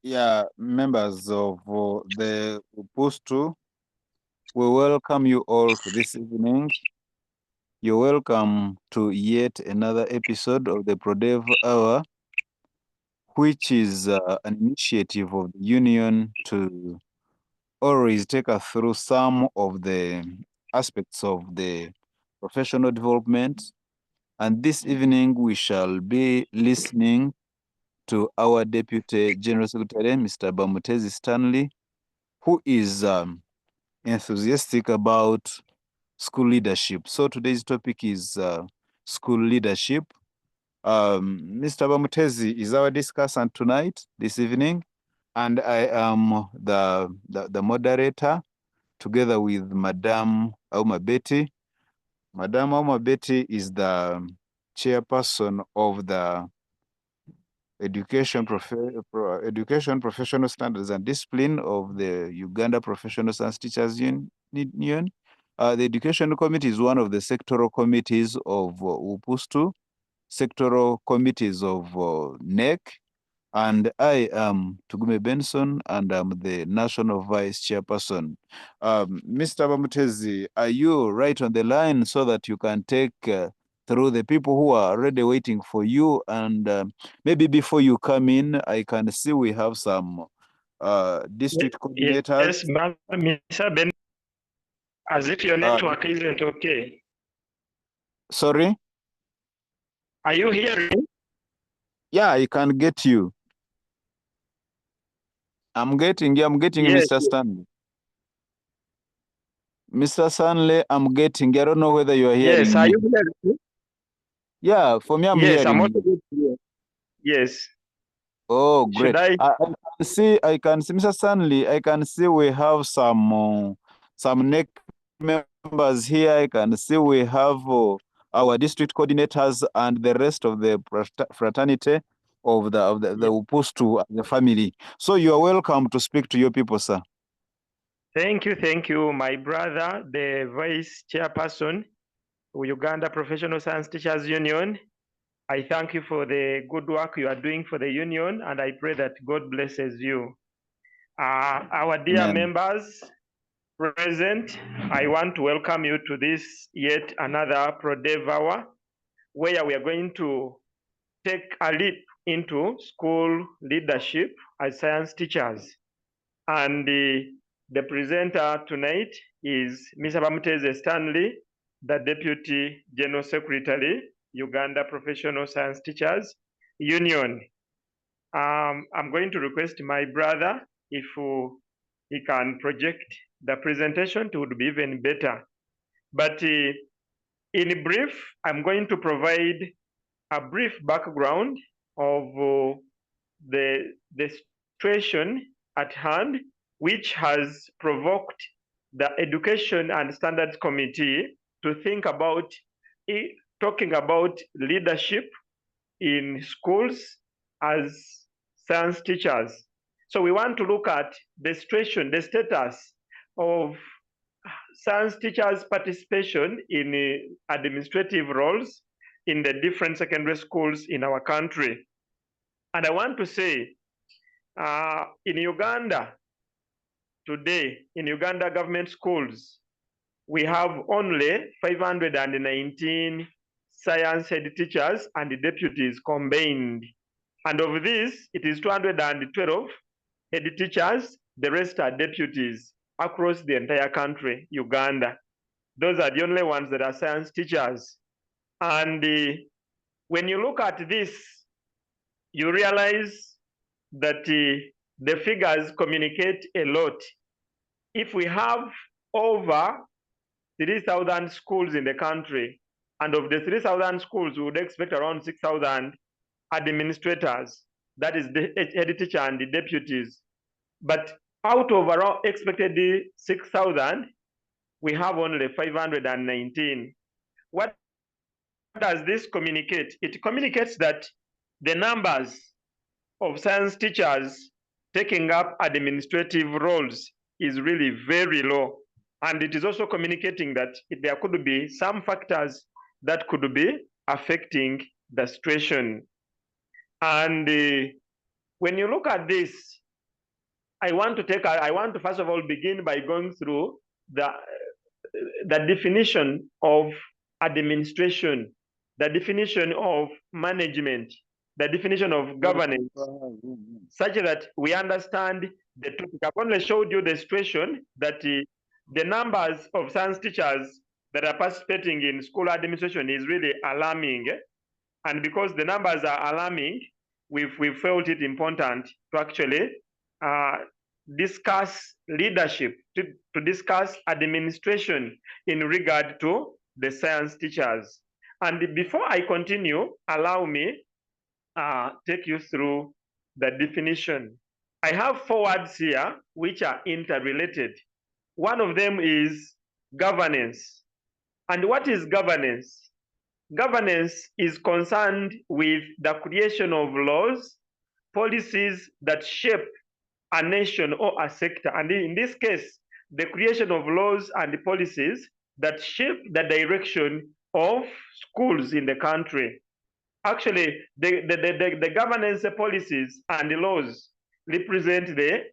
Yeah, members of the UPSTU, we welcome you all to this evening. You're welcome to yet another episode of the ProDev Hour, which is an initiative of the Union to always take us through some of the aspects of the professional development. And this evening, we shall be listening to our Deputy General Secretary, Mr. Bamuteze Stanley, who is enthusiastic about school leadership. So today's topic is school leadership. Mr. Bamuteze is our discussant tonight, this evening, and I am the moderator together with Madam Auma Betty. Madam Auma Betty is the chairperson of the Education, Professional Standards and Discipline of the Uganda Professional Science Teachers Union. The Education Committee is one of the sectoral committees of UPSTU, sectoral committees of NEC, and I am Tugume Benson, and I'm the National Vice Chairperson. Mr. Bamuteze, are you right on the line so that you can take through the people who are already waiting for you? And maybe before you come in, I can see we have some district coordinators. Yes, Mr. Ben, as if your network isn't okay. Sorry? Are you hearing? Yeah, I can get you. I'm getting Yes. Mr. Stanley. Mr. Stanley, I'm getting. I don't know whether you are hearing Yes, me. are you hearing? Yeah, for me, I'm yes, hearing I'm you. also good to hear. Yes. Oh, great. Should I? I can see, Mr. Stanley, I can see we have some NEC members here. I can see we have our district coordinators and the rest of the fraternity of the UPSTU and the family. So you are welcome to speak to your people, sir. Thank you, my brother, the Vice Chairperson of Uganda Professional Science Teachers Union. I thank you for the good work you are doing for the union, and I pray that God blesses you. Our dear Amen. members present, I want to welcome you to this yet another ProDev Hour, where we are going to take a leap into school leadership as science teachers. And the presenter tonight is Mr. Bamuteze Stanley, the Deputy General Secretary, Uganda Professional Science Teachers Union. I'm going to request my brother if he can project the presentation, it would be even better. But in brief, I'm going to provide a brief background of the situation at hand, which has provoked the Education and Standards Committee to think about talking about leadership in schools as science teachers. So we want to look at the situation, the status of science teachers' participation in administrative roles in the different secondary schools in our country. And I want to say, in Uganda today, in Uganda government schools, we have only 519 science head teachers and deputies combined. And of this, it is 212 head teachers, the rest are deputies across the entire country, Uganda. Those are the only ones that are science teachers. And when you look at this, you realize that the figures communicate a lot. If we have over 3,000 schools in the country, and of the 3,000 schools, we would expect around 6,000 administrators, that is the head teacher and the deputies. But out of around expected 6,000, we have only 519. What does this communicate? It communicates that the numbers of science teachers taking up administrative roles is really very low. And it is also communicating that there could be some factors that could be affecting the situation. And When you look at this, I want to first of all begin by going through the definition of administration, the definition of management, the definition of governance, such that we understand the topic. I've only showed you the situation that the numbers of science teachers that are participating in school administration is really alarming. And because the numbers are alarming, we've felt it important to actually discuss leadership, to discuss administration in regard to the science teachers. And before I continue, allow me take you through the definition. I have 4 words here which are interrelated. One of them is governance. And what is governance? Governance is concerned with the creation of laws, policies that shape a nation or a sector. And in this case, the creation of laws and policies that shape the direction of schools in the country. Actually, the governance policies and the laws represent the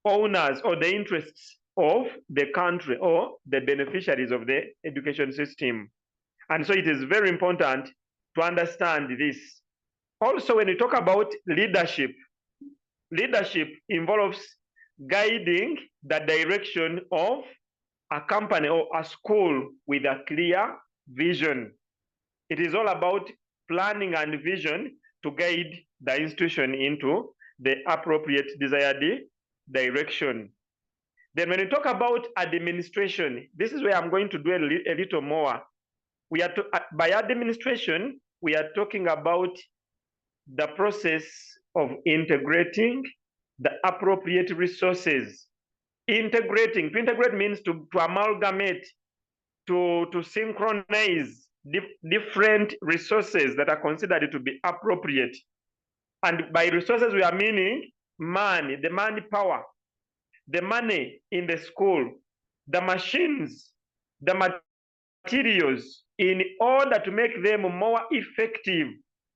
owners or the interests of the country or the beneficiaries of the education system. And so it is very important to understand this. Also, when we talk about leadership, leadership involves guiding the direction of a company or a school with a clear vision. It is all about planning and vision to guide the institution into the appropriate desired direction. Then when we talk about administration, this is where I'm going to do a little more. By administration, we are talking about the process of integrating the appropriate resources. To integrate means to amalgamate, to synchronize different resources that are considered to be appropriate. And by resources, we are meaning money, the manpower, the money in the school, the machines, the materials, in order to make them more effective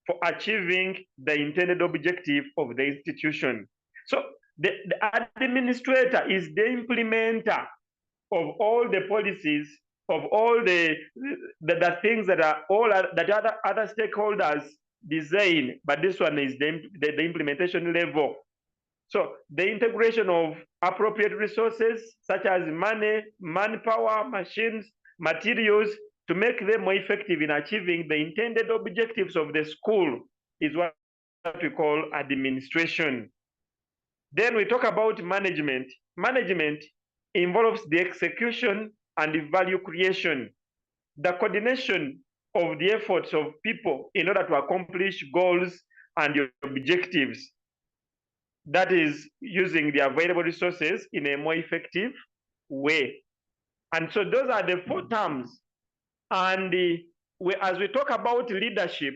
for achieving the intended objective of the institution. So the administrator is the implementer of all the policies, of all the things that are all that other stakeholders design, but this one is the implementation level. So the integration of appropriate resources such as money, manpower, machines, materials, to make them more effective in achieving the intended objectives of the school is what we call administration. Then we talk about management. Management involves the execution and the value creation, the coordination of the efforts of people in order to accomplish goals and objectives. That is using the available resources in a more effective way. And so those are the 4 terms. And as we talk about leadership,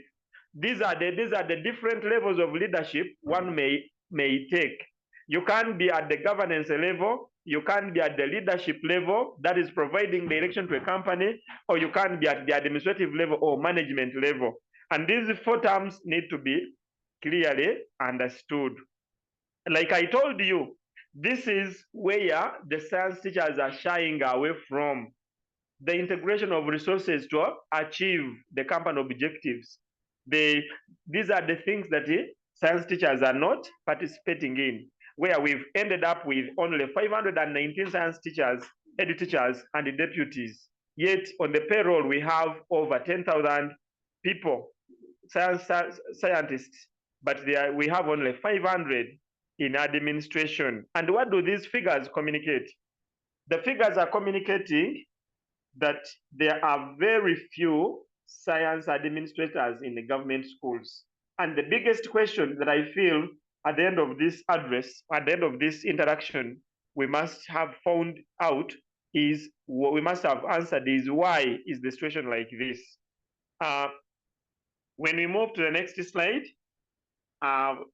these are the different levels of leadership one may take. You can be at the governance level, you can be at the leadership level, that is providing direction to a company, or you can be at the administrative level or management level. And these 4 terms need to be clearly understood. Like I told you, this is where the science teachers are shying away from. The integration of resources to achieve the company objectives. These are the things that science teachers are not participating in, where we've ended up with only 519 science teachers, head teachers, and the deputies. Yet on the payroll, we have over 10,000 people, scientists, but we have only 500 in administration. And what do these figures communicate? The figures are communicating that there are very few science administrators in the government schools. And the biggest question that I feel at the end of this address, at the end of this interaction, we must have found out is, what we must have answered is, why is the situation like this? When we move to the next slide,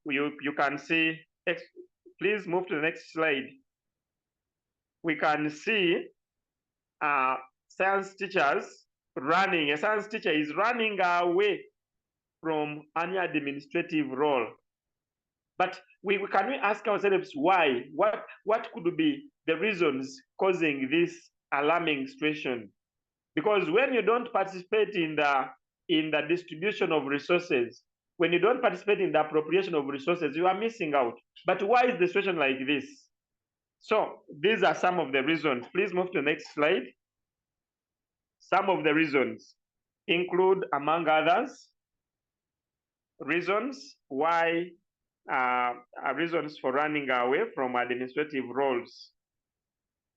you can see, please move to the next slide. We can see science teachers running. A science teacher is running away from any administrative role. But can we ask ourselves why? What could be the reasons causing this alarming situation? Because when you don't participate in the distribution of resources, when you don't participate in the appropriation of resources, you are missing out. But why is the situation like this? So these are some of the reasons. Please move to the next slide. Some of the reasons include, among others, reasons why reasons for running away from administrative roles.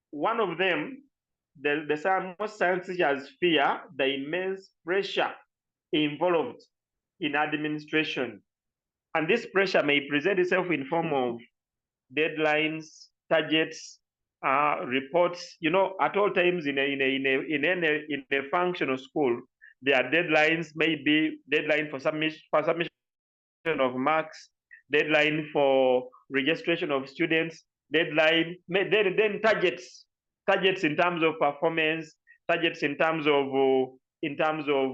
One of them, most science teachers fear the immense pressure involved in administration. And this pressure may present itself in form of deadlines, targets, reports. You know, at all times in a functional school, there are deadlines, maybe deadline for submission of marks, deadline for registration of students, deadline, then targets in terms of performance, targets in terms of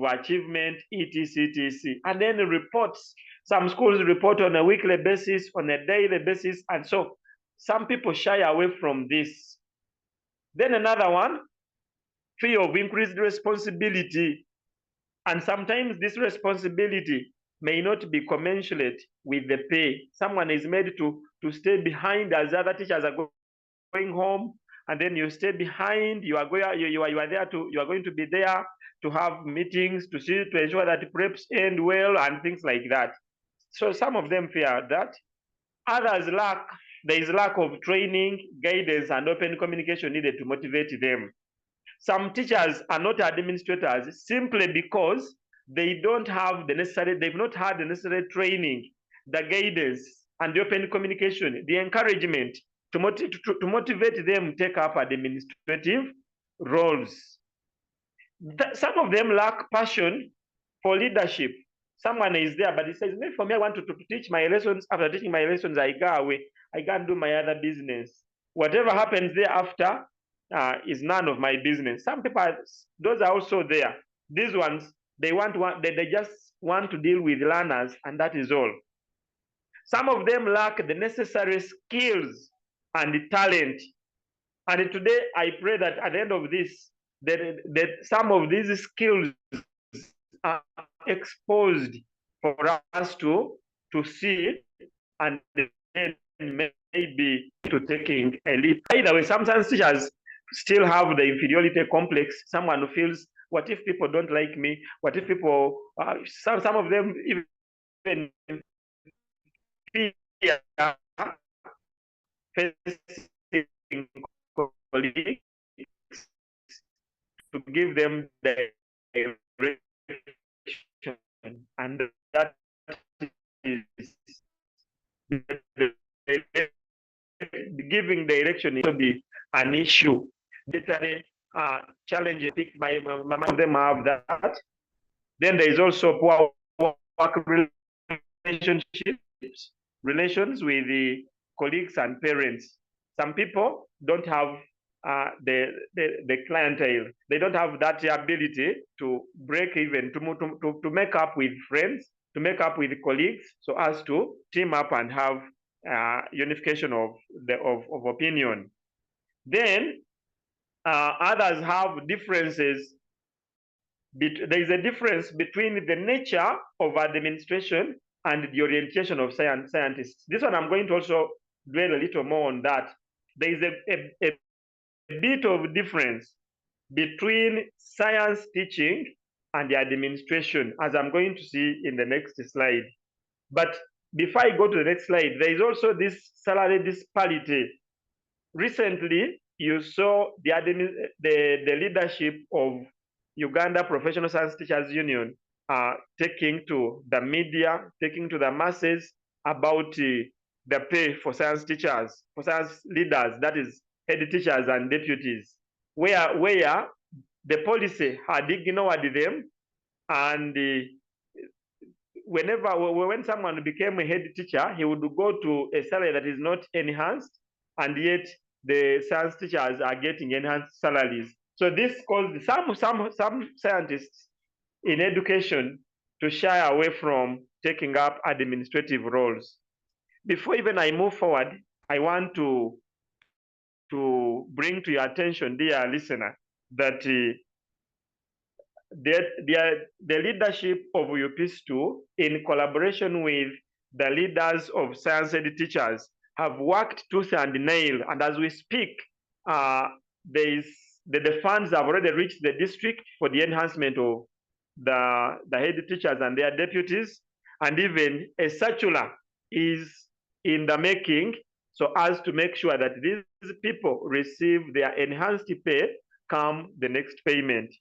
achievement, etc. And then reports. Some schools report on a weekly basis, on a daily basis, and so some people shy away from this. Then another one, fear of increased responsibility. And sometimes this responsibility may not be commensurate with the pay. Someone is made to stay behind as other teachers are going home, and then you stay behind. You are going to be there to have meetings, to ensure that preps end well and things like that. So some of them fear that. Others there is lack of training, guidance, and open communication needed to motivate them. Some teachers are not administrators simply because they've not had the necessary training, the guidance, and the open communication, the encouragement to motivate them to take up administrative roles. Some of them lack passion for leadership. Someone is there, but he says, maybe for me, I want to teach my lessons. After teaching my lessons, I go away. I can't do my other business. Whatever happens thereafter is none of my business. Some people, those are also there. These ones, they just want to deal with learners, and that is all. Some of them lack the necessary skills and the talent. And today, I pray that at the end of this, that some of these skills are exposed for us to see, and then maybe to taking a leap. Either way, sometimes teachers still have the inferiority complex. Someone who feels, what if people don't like me? What if people, some of them even fear facing colleagues to give them the direction, and that is giving direction to be an issue. Literally, challenging. Many of them have that. Then there is also poor work relations with the colleagues and parents. Some people don't have the clientele. They don't have that ability to break even, to make up with friends, to make up with colleagues, so as to team up and have unification of opinion. Then others have differences. There is a difference between the nature of administration and the orientation of scientists. This one I'm going to also dwell a little more on that. There is a bit of difference between science teaching and the administration, as I'm going to see in the next slide. But before I go to the next slide, there is also this salary disparity. Recently, you saw the leadership of Uganda Professional Science Teachers Union taking to the media, taking to the masses about the pay for science teachers, for science leaders, that is head teachers and deputies, where the policy had ignored them, and when someone became a head teacher, he would go to a salary that is not enhanced, and yet the science teachers are getting enhanced salaries. So this caused some scientists in education to shy away from taking up administrative roles. before even I move forward, I want to bring to your attention, dear listener, that the leadership of UPSTU, in collaboration with the leaders of science-ed teachers, have worked tooth and nail. And as we speak, the funds have already reached the district for the enhancement of the head teachers and their deputies, and even a circular is in the making, so as to make sure that these people receive their enhanced pay come the next payment.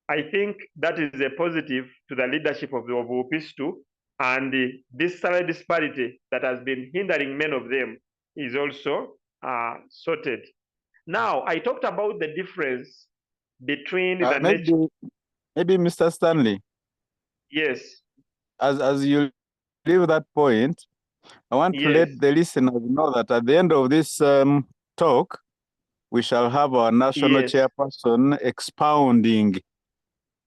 I think that is a positive to the leadership of UPSTU, and this salary disparity that has been hindering many of them is also sorted. Now, I talked about the difference between the nature. Maybe Mr. Stanley. Yes. As you leave that point, I want to let the listeners know that at the end of this talk, we shall have our national chairperson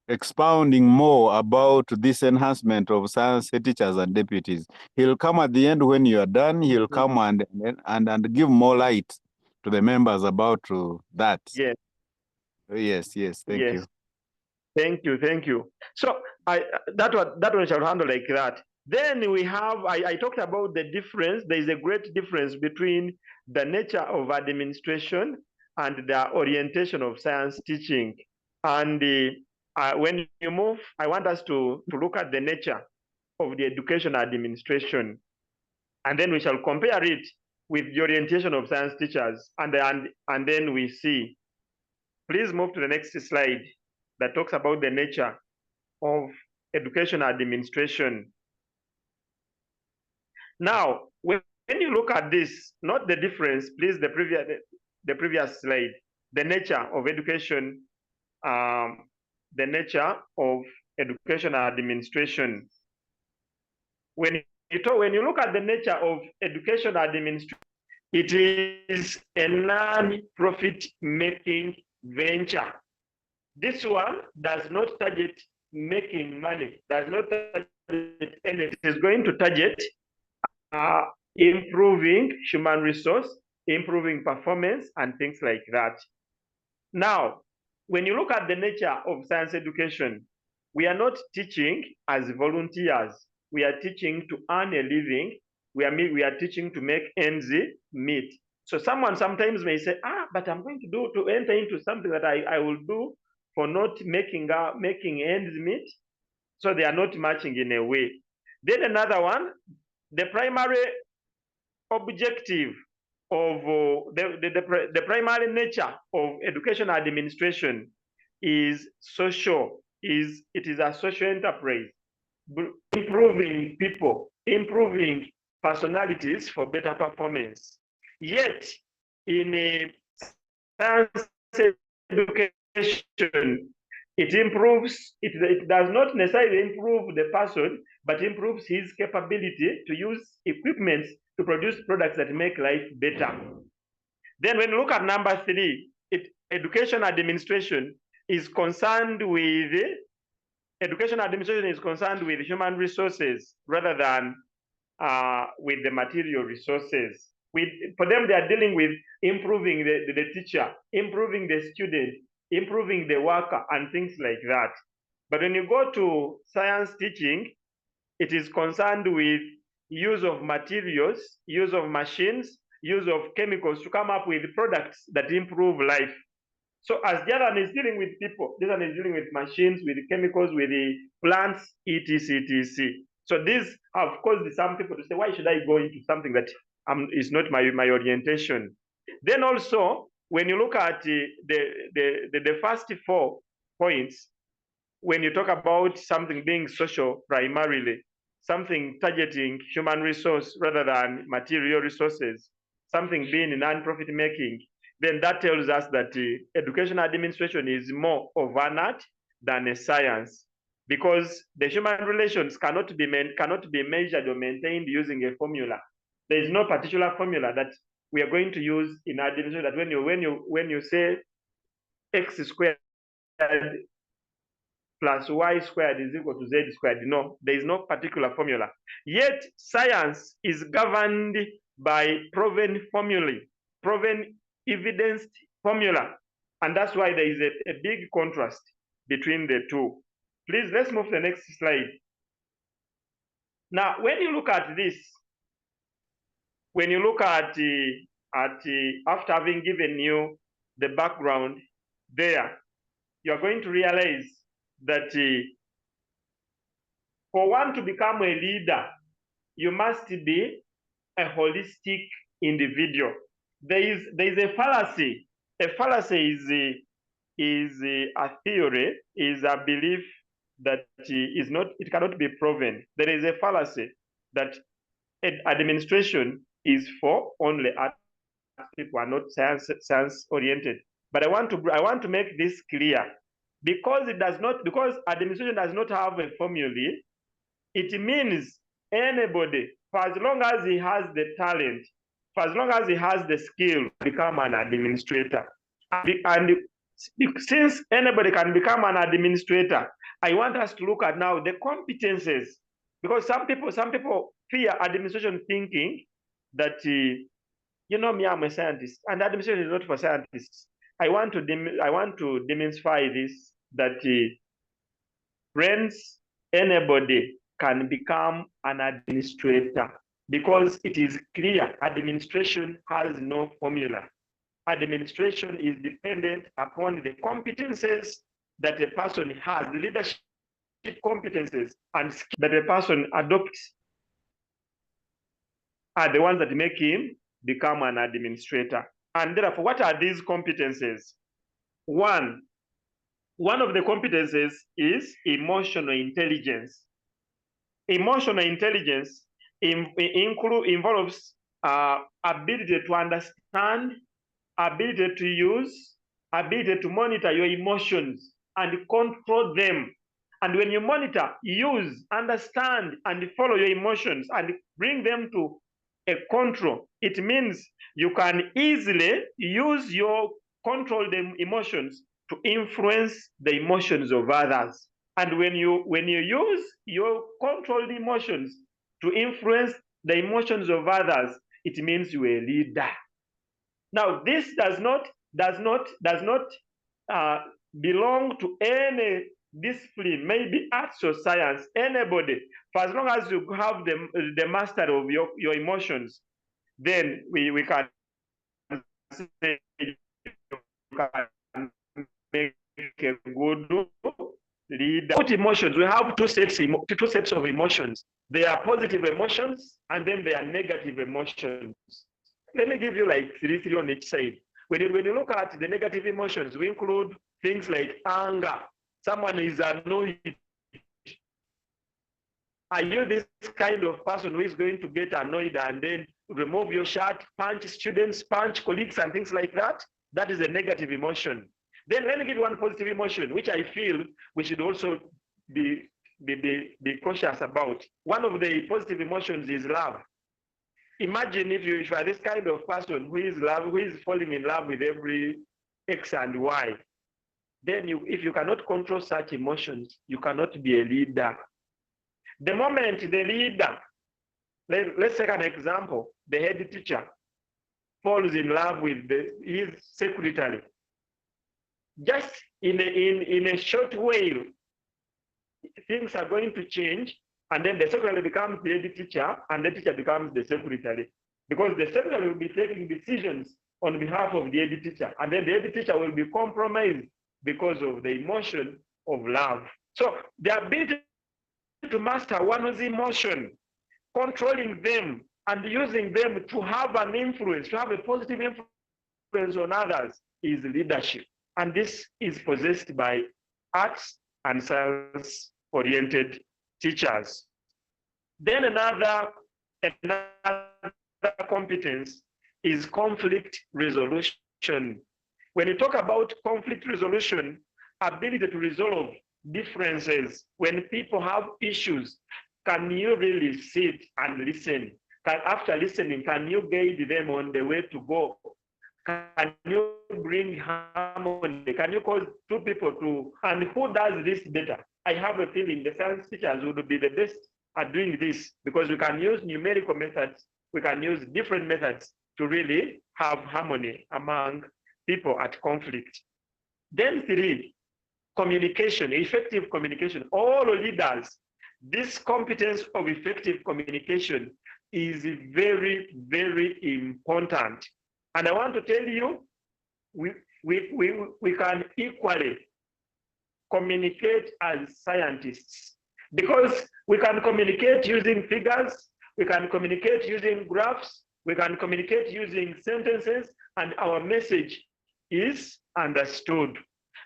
expounding more about this enhancement of science teachers and deputies. He'll come at the end when you are done. He'll come and give more light to the members about that. Yes. Thank you. Thank you. So that one shall handle like that. Then we have, I talked about the difference. There is a great difference between the nature of administration and the orientation of science teaching. And when you move, I want us to look at the nature of the education administration. And then we shall compare it with the orientation of science teachers. And then we see. Please move to the next slide that talks about the nature of education administration. Now, when you look at this, not the difference, please, the previous slide, the nature of education, the nature of education administration. When you look at the nature of education administration, it is a non-profit making venture. This one does not target making money, does not target anything. It is going to target improving human resource, improving performance, and things like that. Now, when you look at the nature of science education, we are not teaching as volunteers. We are teaching to earn a living. We are teaching to make ends meet. So someone sometimes may say, but I'm going to enter into something that I will do for not making ends meet. So they are not matching in a way. Then another one, the primary objective of the primary nature of education administration is social. It is a social enterprise, improving people, improving personalities for better performance. Yet, in a science education, it does not necessarily improve the person, but improves his capability to use equipment to produce products that make life better. Then when you look at number 3, education administration is concerned with human resources rather than with the material resources. For them, they are dealing with improving the teacher, improving the student, improving the worker, and things like that. But when you go to science teaching, it is concerned with use of materials, use of machines, use of chemicals to come up with products that improve life. So as the other one is dealing with people, this one is dealing with machines, with chemicals, with the plants, etc. So this have caused some people to say, why should I go into something that is not my orientation? Then also, when you look at the first 4 points, when you talk about something being social primarily, something targeting human resource rather than material resources, something being non-profit making, then that tells us that education administration is more of an art than a science, because the human relations cannot be measured or maintained using a formula. There is no particular formula that we are going to use in administration that when you say x squared plus y squared is equal to z squared. No, there is no particular formula. Yet science is governed by proven formulae, proven evidenced formula. And that's why there is a big contrast between the two. Please, let's move to the next slide. Now, when you look at this, when you look at after having given you the background there, you're going to realize that for one to become a leader, you must be a holistic individual. There is a fallacy. A fallacy is a theory, is a belief that it cannot be proven. There is a fallacy that administration is for only art people, are not science oriented. But I want to make this clear, because administration does not have a formulae. It means anybody, for as long as he has the talent, for as long as he has the skill, become an administrator. And since anybody can become an administrator, I want us to look at now the competences, because some people fear administration, thinking that me, I'm a scientist, and administration is not for scientists. I want to demystify this, that friends, anybody can become an administrator, because it is clear administration has no formula. Administration is dependent upon the competences that a person has, the leadership competences and skills that a person adopts are the ones that make him become an administrator. And therefore, what are these competences? One of the competences is emotional intelligence. Emotional intelligence involves ability to understand, ability to use, ability to monitor your emotions and control them. And when you monitor, use, understand, and follow your emotions and bring them to a control, it means you can easily use your controlled emotions to influence the emotions of others. And when you use your controlled emotions to influence the emotions of others, it means you're a leader. Now, this does not belong to any discipline, maybe arts or science, anybody. For as long as you have the mastery of your emotions, then we can say you can make a good leader. What emotions? We have two sets of emotions. They are positive emotions, and then they are negative emotions. Let me give you like three on each side. When you look at the negative emotions, we include things like anger. Someone is annoyed. Are you this kind of person who is going to get annoyed and then remove your shirt, punch students, punch colleagues, and things like that? That is a negative emotion. Then let me give you one positive emotion, which I feel we should also be cautious about. One of the positive emotions is love. Imagine if you are this kind of person who is falling in love with every X and Y. Then if you cannot control such emotions, you cannot be a leader. The moment the leader, let's take an example, the head teacher falls in love with his secretary. Just in a short while, things are going to change, and then the secretary becomes the head teacher, and the teacher becomes the secretary, because the secretary will be taking decisions on behalf of the head teacher, and then the head teacher will be compromised because of the emotion of love. So the ability to master one's emotion, controlling them, and using them to have an influence, to have a positive influence on others, is leadership. And this is possessed by arts and science-oriented teachers. Then another competence is conflict resolution. When you talk about conflict resolution, ability to resolve differences when people have issues, can you really sit and listen? After listening, can you guide them on the way to go? Can you bring harmony? Can you cause two people to, and who does this better? I have a feeling the science teachers would be the best at doing this, because we can use numerical methods, we can use different methods to really have harmony among people at conflict. Then 3, communication, effective communication. All leaders, this competence of effective communication is very, very important. And I want to tell you, we can equally communicate as scientists, because we can communicate using figures, we can communicate using graphs, we can communicate using sentences, and our message is understood.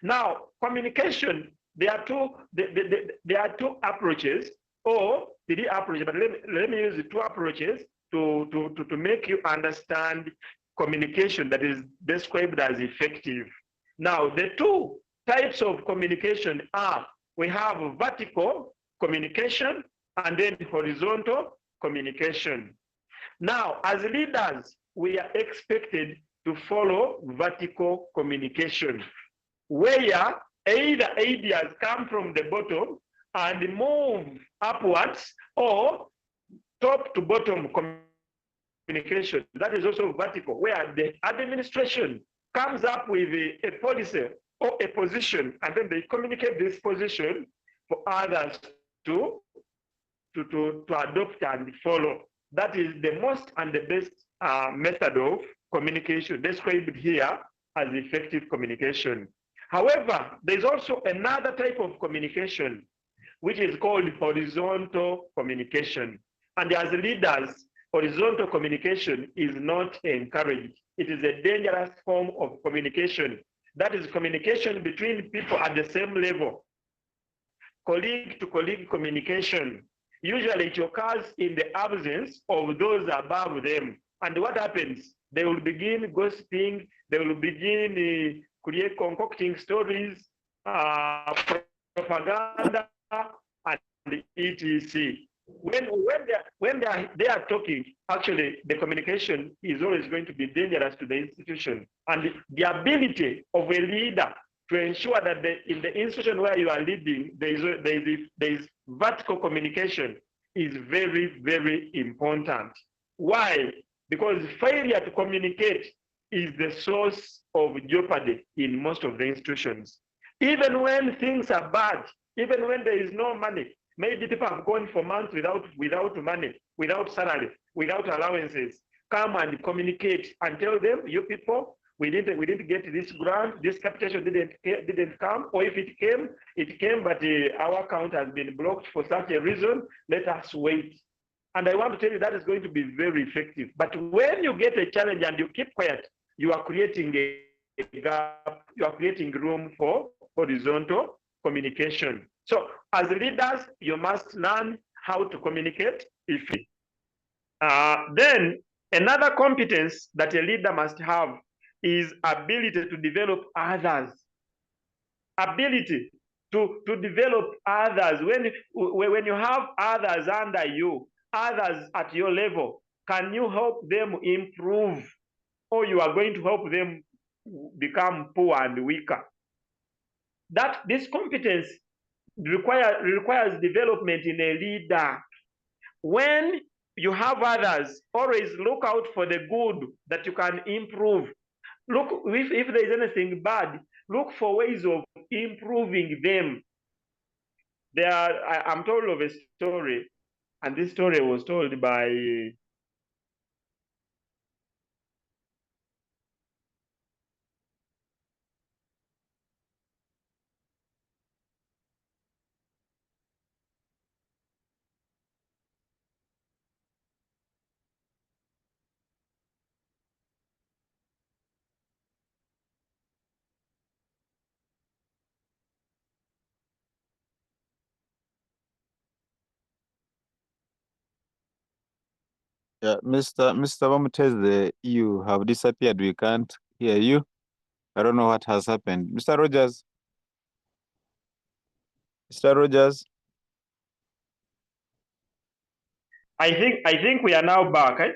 Now, communication, there are two approaches, or 3 approaches, but let me use the 2 approaches to make you understand communication that is described as effective. Now, the 2 types of communication are, we have vertical communication and then horizontal communication. Now, as leaders, we are expected to follow vertical communication, where either ideas come from the bottom and move upwards, or top to bottom communication. That is also vertical, where the administration comes up with a policy or a position, and then they communicate this position for others to adopt and follow. That is the most and the best method of communication described here as effective communication. However, there's also another type of communication, which is called horizontal communication. And as leaders, horizontal communication is not encouraged. It is a dangerous form of communication. That is communication between people at the same level, colleague to colleague communication. Usually it occurs in the absence of those above them. And what happens? They will begin gossiping, they will begin concocting stories, propaganda, and etc. When they are talking, actually the communication is always going to be dangerous to the institution. And the ability of a leader to ensure that in the institution where you are leading, there is vertical communication is very, very important. Why? Because failure to communicate is the source of jeopardy in most of the institutions. Even when things are bad, even when there is no money, maybe people have gone for months without money, without salary, without allowances, come and communicate and tell them, you people, we didn't get this grant, this capitation didn't come, or if it came, but our account has been blocked for such a reason, let us wait. And I want to tell you that is going to be very effective. But when you get a challenge and you keep quiet, you are creating a gap, you are creating room for horizontal communication. So as leaders, you must learn how to communicate effectively. Then another competence that a leader must have is ability to develop others. Ability to develop others. When you have others under you, others at your level, can you help them improve, or you are going to help them become poor and weaker? This competence requires development in a leader. When you have others, always look out for the good that you can improve. Look, if there is anything bad, look for ways of improving them. I'm told of a story, and this story was told by Yeah, Mr. Bamuteze, you have disappeared. We can't hear you. I don't know what has happened. Mr. Rogers. Mr. Rogers. I think we are now back, eh?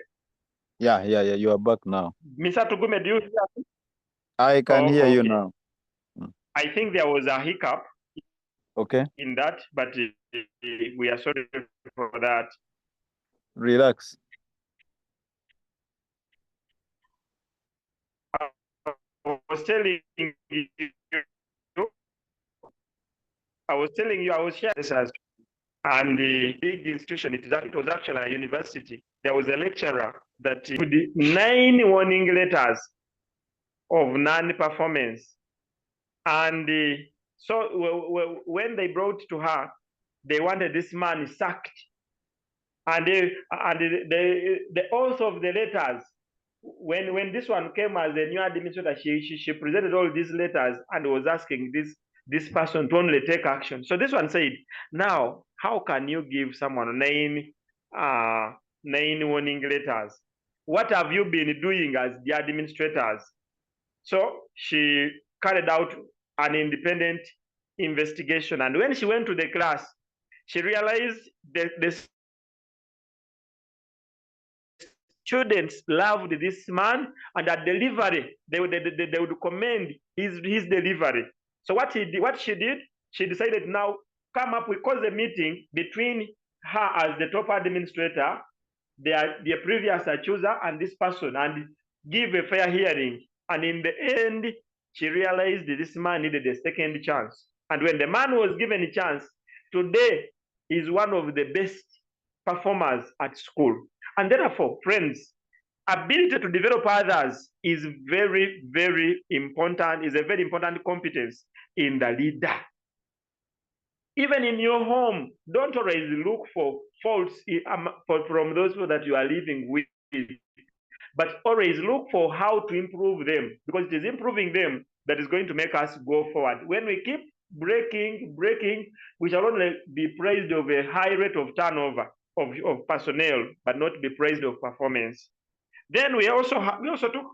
Yeah, you are back now. Mr. Tugume, do you hear me? I can hear you now. I think there was a hiccup Okay. in that, but we are sorry for that. Relax. I was telling you, I was sharing this as, and the big institution, it was actually a university. There was a lecturer that put 9 warning letters of non-performance. And so when they brought to her, they wanted this man sacked. And the author of the letters, when this one came as a new administrator, she presented all these letters and was asking this person to only take action. So this one said, now, how can you give someone 9 warning letters? What have you been doing as the administrators? So she carried out an independent investigation. And when she went to the class, she realized that the students loved this man, and at delivery, they would commend his delivery. So what she did, she decided now come up with, cause a meeting between her as the top administrator, the previous accuser, and this person, and give a fair hearing. And in the end, she realized that this man needed a second chance. And when the man was given a chance, today is one of the best performers at school. And therefore, friends, ability to develop others is very, very important, is a very important competence in the leader. Even in your home, don't always look for faults from those people that you are living with, but always look for how to improve them, because it is improving them that is going to make us go forward. When we keep breaking, we shall only be praised of a high rate of turnover of personnel, but not be praised of performance. Then we also took,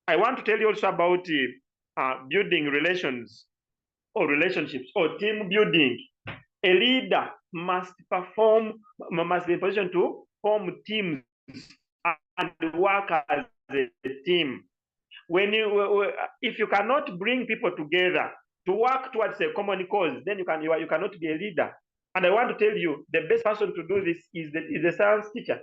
I want to tell you also about building relations or relationships or team building. A leader must be in a position to form teams and work as a team. When if you cannot bring people together to work towards a common cause, then you cannot be a leader. And I want to tell you, the best person to do this is the science teacher.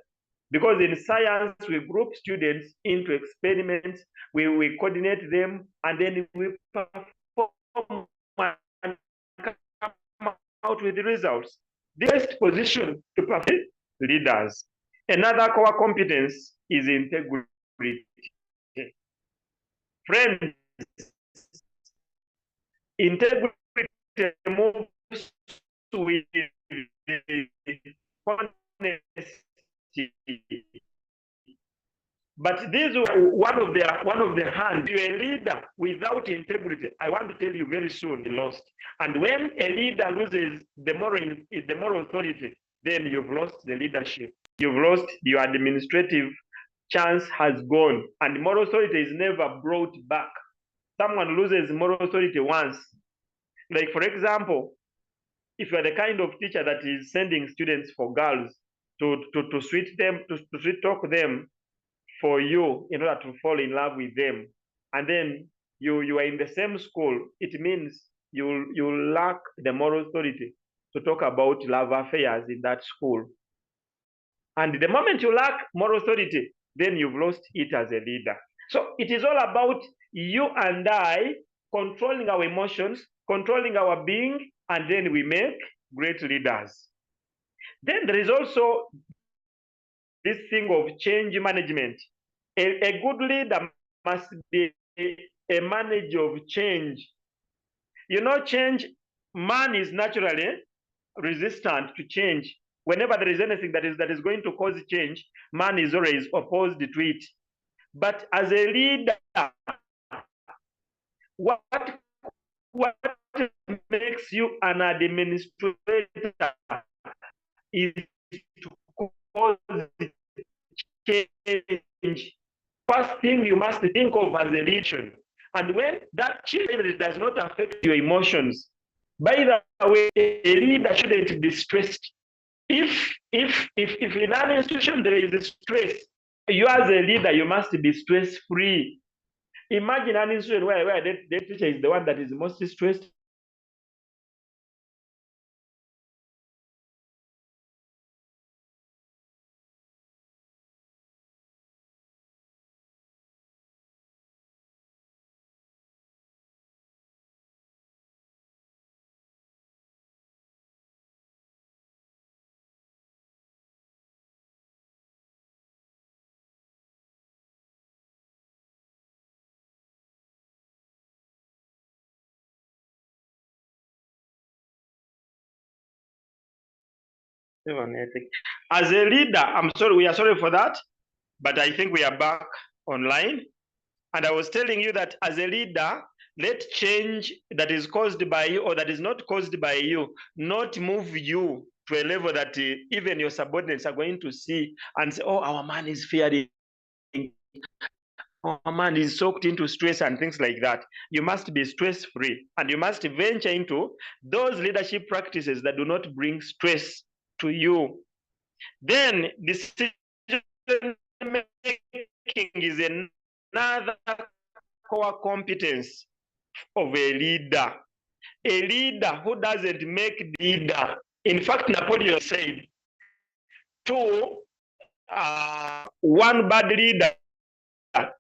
Because in science, we group students into experiments, we coordinate them, and then we perform and come out with the results. The best position to perform leaders. Another core competence is integrity. Friends, integrity moves with honesty. But this is one of the hands. You're a leader without integrity. I want to tell you very soon, you lost. And when a leader loses the moral authority, then you've lost the leadership. You've lost your administrative chance has gone, and moral authority is never brought back. Someone loses moral authority once. Like, for example, if you're the kind of teacher that is sending students for girls to sweet talk them for you in order to fall in love with them, and then you are in the same school, it means you lack the moral authority to talk about love affairs in that school. And the moment you lack moral authority, then you've lost it as a leader. So it is all about you and I controlling our emotions, controlling our being, and then we make great leaders. Then there is also this thing of change management. A good leader must be a manager of change. You know, change, man is naturally resistant to change. Whenever there is anything that is going to cause change, man is always opposed to it. But as a leader, what makes you an administrator is to cause change. First thing you must think of as a leader. And when that change does not affect your emotions, by the way, a leader shouldn't be stressed. If in an institution there is a stress, you as a leader, you must be stress-free. Imagine an institution where the teacher is the one that is most stressed As a leader, I'm sorry, we are sorry for that, but I think we are back online. And I was telling you that as a leader, let change that is caused by you or that is not caused by you not move you to a level that even your subordinates are going to see and say, oh, our man is fearing, our man is soaked into stress and things like that. You must be stress-free and you must venture into those leadership practices that do not bring stress to you. Then decision making is another core competence of a leader. A leader who doesn't make leader. In fact, Napoleon said, one bad leader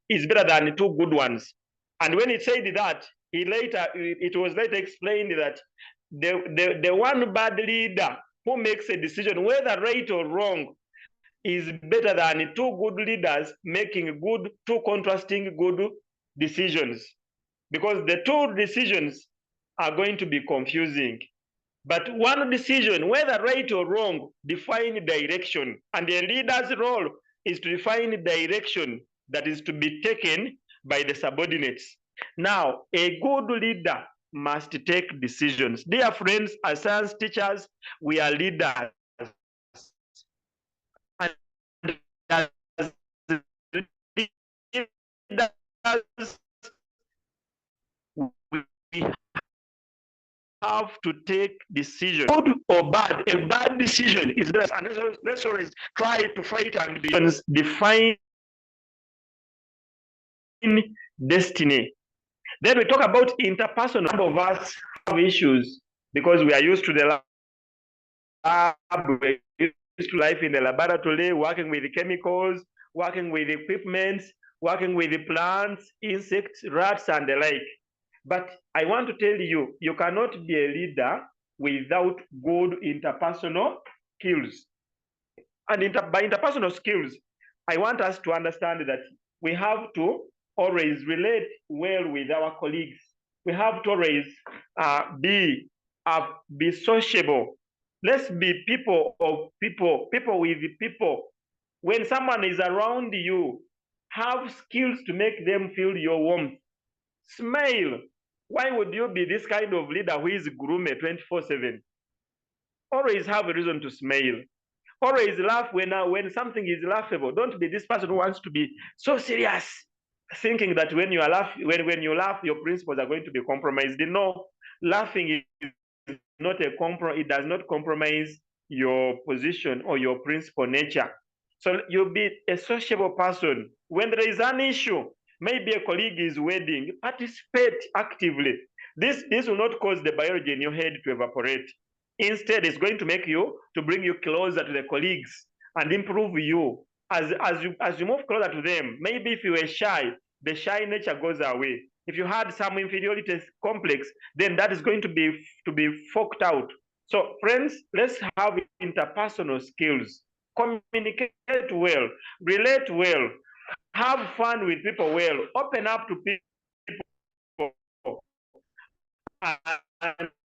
is better than two good ones. And when he said that, it was later explained that the one bad leader who makes a decision, whether right or wrong, is better than two good leaders making two contrasting good decisions. Because the two decisions are going to be confusing. But one decision, whether right or wrong, define direction. And the leader's role is to define direction that is to be taken by the subordinates. Now, a good leader must take decisions. Dear friends, as science teachers, we are leaders. And as leaders, we have to take decisions, good or bad. A bad decision is best, and let's always try to fight and define destiny. Then we talk about interpersonal. Some of us have issues because we are used to the lab, we're used to life in the laboratory, working with the chemicals, working with equipment, working with the plants, insects, rats, and the like. But I want to tell you, you cannot be a leader without good interpersonal skills. And by interpersonal skills, I want us to understand that we have to always relate well with our colleagues. We have to always be sociable. Let's be people of people, people with people. When someone is around you, have skills to make them feel your warmth. Smile. Why would you be this kind of leader who is gloomy 24/7? Always have a reason to smile. Always laugh when something is laughable. Don't be this person who wants to be so serious, thinking that when you laugh, your principles are going to be compromised. No, laughing is not a compromise. It does not compromise your position or your principle nature. So you'll be a sociable person. When there is an issue, maybe a colleague is wedding, participate actively. This will not cause the biology in your head to evaporate. Instead, it's going to bring you closer to the colleagues and improve you. As you move closer to them, maybe if you were shy, the shy nature goes away. If you had some inferiority complex, then that is going to be forked out. So friends, let's have interpersonal skills. Communicate well, relate well, have fun with people well, open up to people.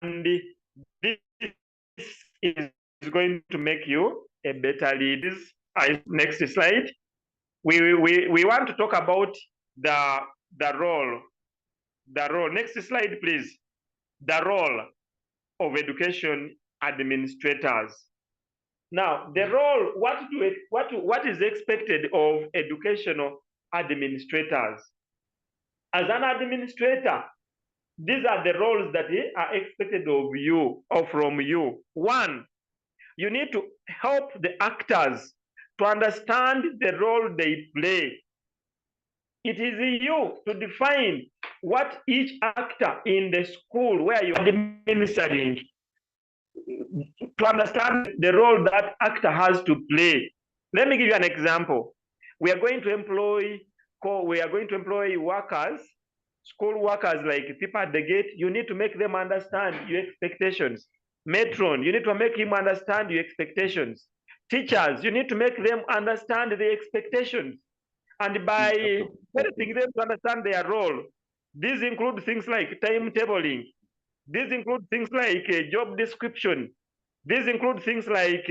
And this is going to make you a better leader. Next slide. We want to talk about the role. Next slide, please. The role of education administrators. Now, the role, what is expected of educational administrators? As an administrator, these are the roles that are expected of you or from you. One, you need to help the actors to understand the role they play. It is you to define what each actor in the school where you are administering, to understand the role that actor has to play. Let me give you an example. We are going to employ workers, school workers, like people at the gate. You need to make them understand your expectations. Matron, you need to make him understand your expectations. Teachers, you need to make them understand the expectations. And by helping them to understand their role, these include things like timetabling. These include things like a job description. These include things like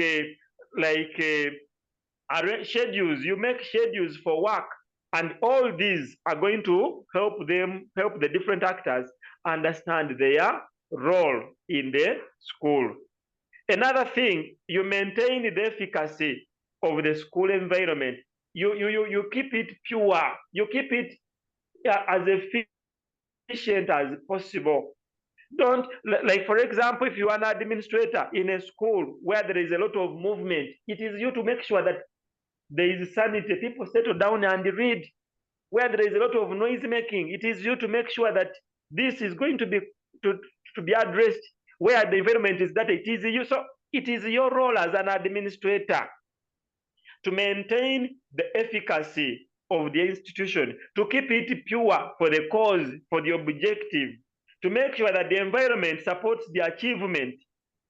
schedules. You make schedules for work, and all these are going to help the different actors understand their role in the school. Another thing, you maintain the efficacy of the school environment. You keep it pure. You keep it as efficient as possible. Don't, like, for example, if you are an administrator in a school where there is a lot of movement, it is you to make sure that there is sanity, people settle down and read. Where there is a lot of noise making, it is you to make sure that this is going to be addressed. Where the environment is that, it is you. So it is your role as an administrator to maintain the efficacy of the institution, to keep it pure for the cause, for the objective, to make sure that the environment supports the achievement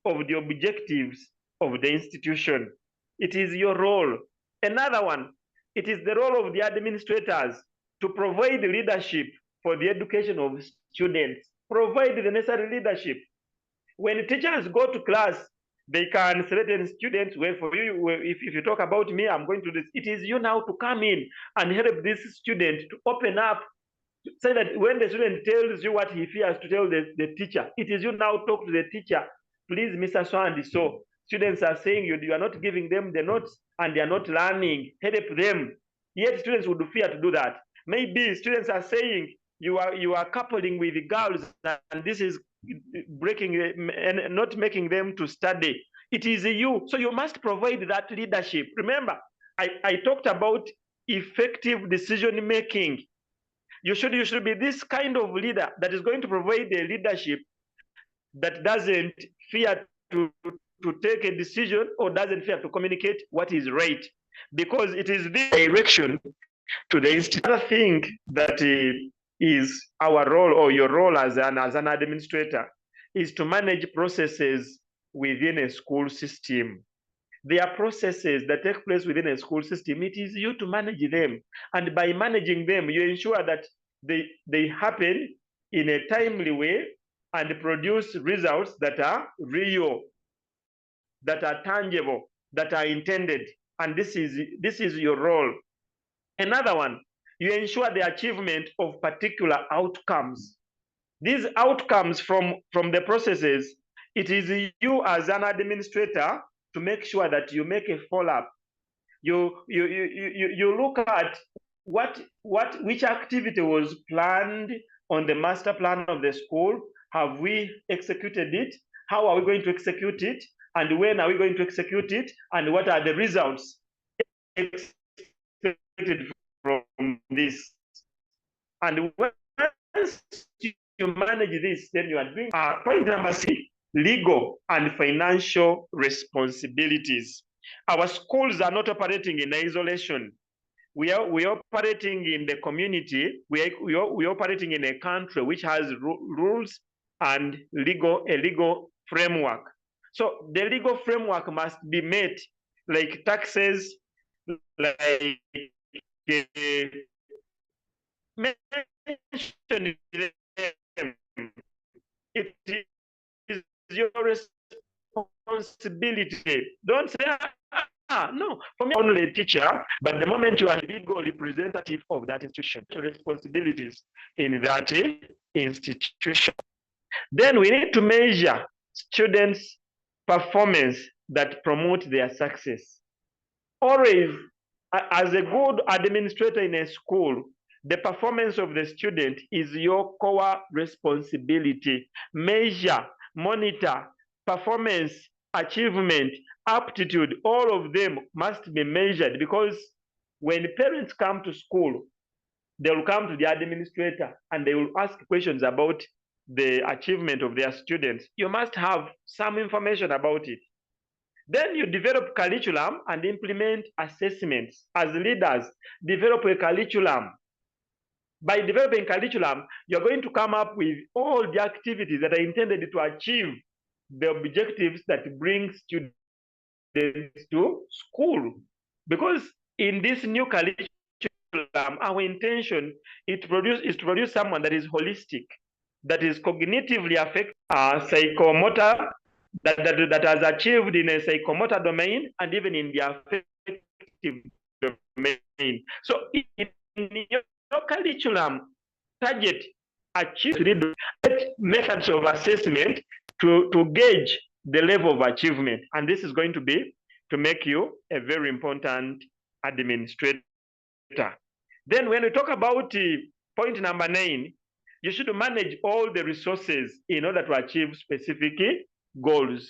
of the objectives of the institution. It is your role. Another one, it is the role of the administrators to provide leadership for the education of students, provide the necessary leadership. When teachers go to class, they can threaten students. Well, for you, if you talk about me, I'm going to this. It is you now to come in and help this student to open up, say that when the student tells you what he fears to tell the teacher, it is you now talk to the teacher. Please, Mr. Swandi, so students are saying you are not giving them the notes and they are not learning. Help them. Yet students would fear to do that. Maybe students are saying you are coupling with the girls and this is breaking and not making them to study. It is you. So you must provide that leadership. Remember, I talked about effective decision making. You should be this kind of leader that is going to provide a leadership that doesn't fear to take a decision or doesn't fear to communicate what is right, because it is this direction to the institution. Another thing that is our role, or your role as an administrator, is to manage processes within a school system. There are processes that take place within a school system. It is you to manage them. And by managing them, you ensure that they happen in a timely way and produce results that are real, that are tangible, that are intended. And this is your role. Another one, you ensure the achievement of particular outcomes. These outcomes from the processes, it is you as an administrator to make sure that you make a follow-up. You look at which activity was planned on the master plan of the school. Have we executed it? How are we going to execute it? And when are we going to execute it? And what are the results expected from this? And once you manage this, then you are doing point number 6, legal and financial responsibilities. Our schools are not operating in isolation. We are operating in the community. We are operating in a country which has rules and a legal framework. So the legal framework must be met, like taxes, like mentioned them. It is your responsibility. Don't say, no, for me, only a teacher, but the moment you are a legal representative of that institution, responsibilities in that institution. Then we need to measure students' performance that promote their success. Always, as a good administrator in a school, the performance of the student is your core responsibility. Measure, monitor, performance, achievement, aptitude, all of them must be measured, because when parents come to school, they will come to the administrator and they will ask questions about the achievement of their students. You must have some information about it. Then you develop curriculum and implement assessments. As leaders, develop a curriculum. By developing curriculum, you're going to come up with all the activities that are intended to achieve the objectives that bring students to school. Because in this new curriculum, our intention is to produce someone that is holistic, that is cognitively affected, psychomotor, that has achieved in a psychomotor domain and even in the affective domain. So in your curriculum, target achieve methods of assessment to gauge the level of achievement. And this is going to be to make you a very important administrator. Then when we talk about point number 9, you should manage all the resources in order to achieve specific goals.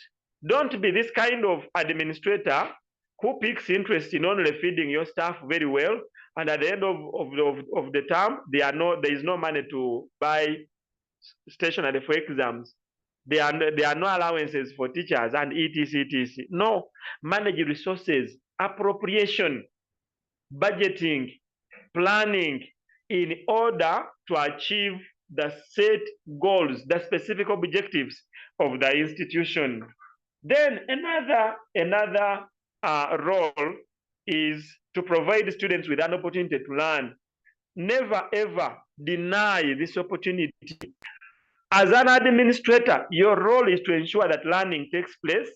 Don't be this kind of administrator who picks interest in only feeding your staff very well, and at the end of the term, there is no money to buy stationery for exams. There are no allowances for teachers and etc. No, manage resources, appropriation, budgeting, planning in order to achieve the set goals, the specific objectives of the institution. Then another role is to provide students with an opportunity to learn. Never ever deny this opportunity. As an administrator, your role is to ensure that learning takes place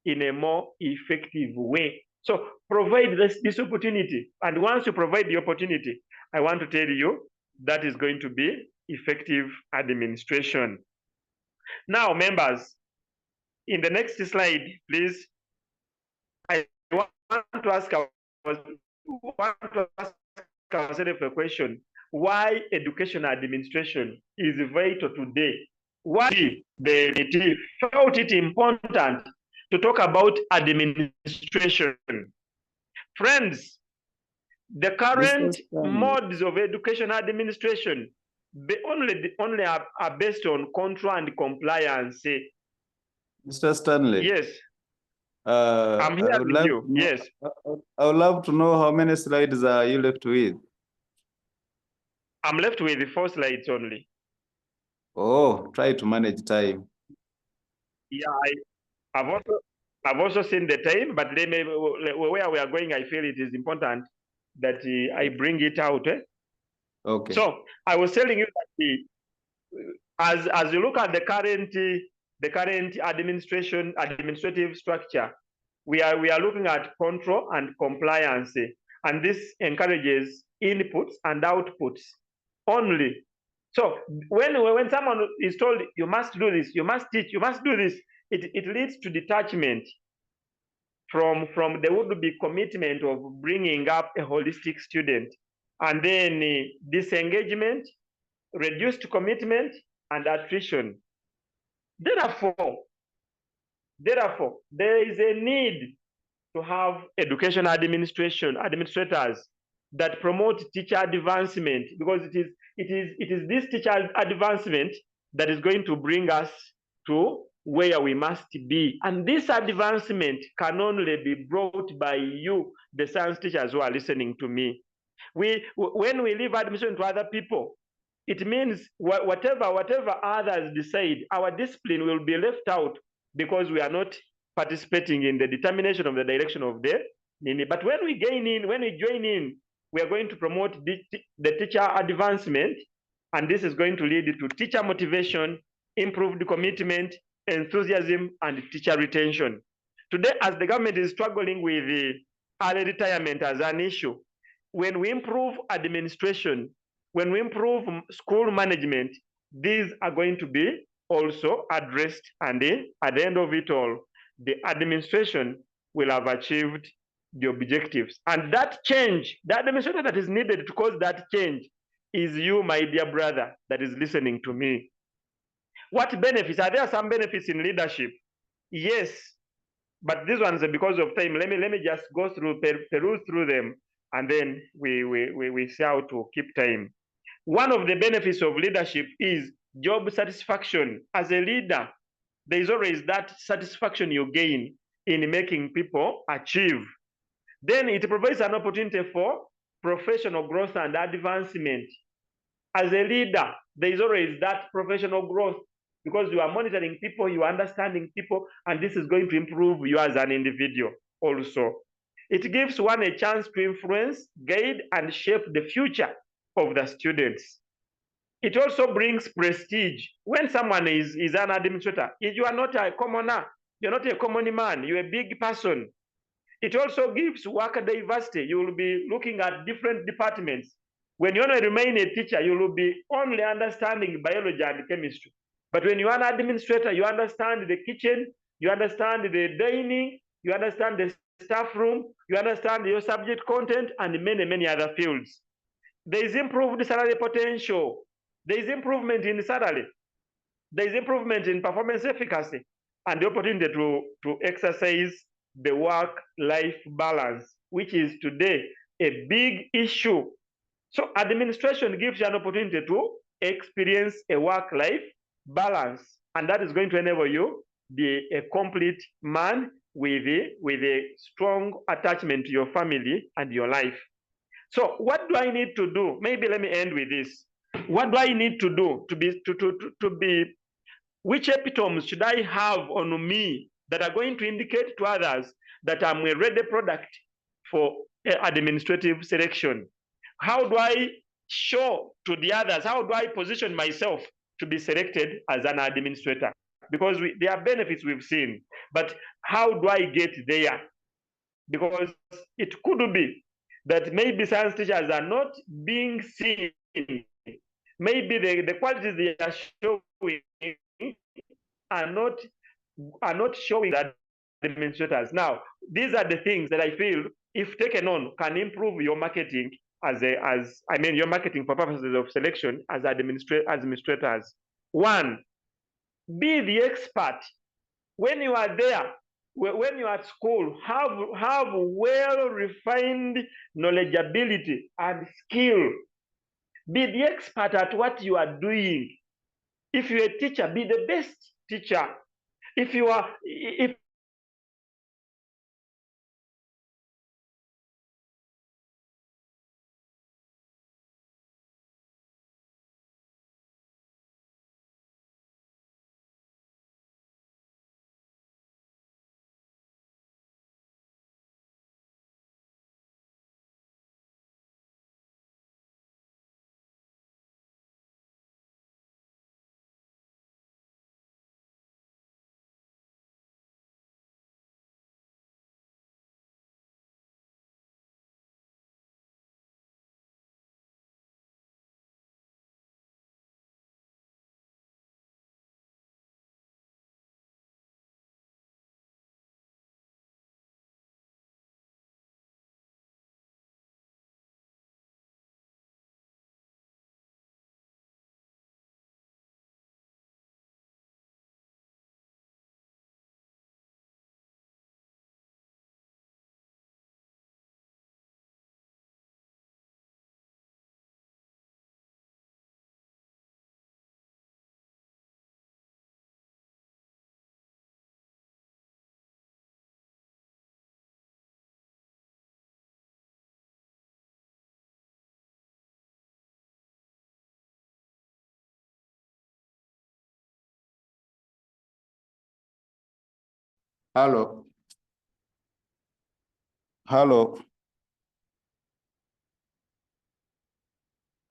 in a more effective way. So provide this opportunity. And once you provide the opportunity, I want to tell you that is going to be effective administration. Now, members, in the next slide, please, I want to ask ourselves a question. Why education administration is vital today? Why the committee felt it important to talk about administration? Friends, the current modes of education administration only are based on control and compliance. Mr. Stanley. Yes. I'm here with you. Yes. I would love to know how many slides are you left with? I'm left with 4 slides only. Oh, try to manage time. Yeah, I've also seen the time, but where we are going, I feel it is important that I bring it out. Okay. So I was telling you that as you look at the current administrative structure, we are looking at control and compliance, and this encourages inputs and outputs only. So when someone is told you must do this, you must teach, you must do this, it leads to detachment from the would-be commitment of bringing up a holistic student, and then disengagement, reduced commitment, and attrition. Therefore, there is a need to have education administrators that promote teacher advancement, because it is this teacher advancement that is going to bring us to where we must be. And this advancement can only be brought by you, the science teachers who are listening to me. When we leave admission to other people, it means whatever others decide, our discipline will be left out because we are not participating in the determination of the direction of the. But when we join in, we are going to promote the teacher advancement, and this is going to lead to teacher motivation, improved commitment, enthusiasm, and teacher retention. Today, as the government is struggling with early retirement as an issue, when we improve administration, when we improve school management, these are going to be also addressed, and at the end of it all, the administration will have achieved the objectives. And that change, the administrator that is needed to cause that change is you, my dear brother, that is listening to me. What benefits? Are there some benefits in leadership? Yes, but these ones are because of time. Let me just go through, peruse through them, and then we see how to keep time. One of the benefits of leadership is job satisfaction. As a leader, there is always that satisfaction you gain in making people achieve. Then it provides an opportunity for professional growth and advancement. As a leader, there is always that professional growth because you are monitoring people, you are understanding people, and this is going to improve you as an individual also. It gives one a chance to influence, guide, and shape the future of the students. It also brings prestige. When someone is an administrator, if you are not a commoner, You're not a common man. You're a big person. It also gives work diversity. You will be looking at different departments. When you want to remain a teacher, you will be only understanding biology and chemistry. But when you're an administrator, you understand the kitchen, you understand the dining, you understand the staff room, you understand your subject content, and many, many other fields. There is improved salary potential. There is improvement in salary. There is improvement in performance efficacy and the opportunity to exercise the work-life balance, which is today a big issue. So administration gives you an opportunity to experience a work-life balance, and that is going to enable you be a complete man with a strong attachment to your family and your life. So what do I need to do? Maybe let me end with this. What do I need to do to be which epitomes should I have on me that are going to indicate to others that I'm a ready product for administrative selection? How do I show to the others? How do I position myself to be selected as an administrator? Because there are benefits we've seen, but how do I get there? Because it could be that maybe science teachers are not being seen. Maybe the qualities they are showing are not showing that administrators. Now, these are the things that I feel, if taken on, can improve your marketing your marketing for purposes of selection as administrators. One, be the expert. When you are there, when you are at school, have well-refined knowledgeability and skill. Be the expert at what you are doing. If you're a teacher, be the best teacher. If Hello. Hello.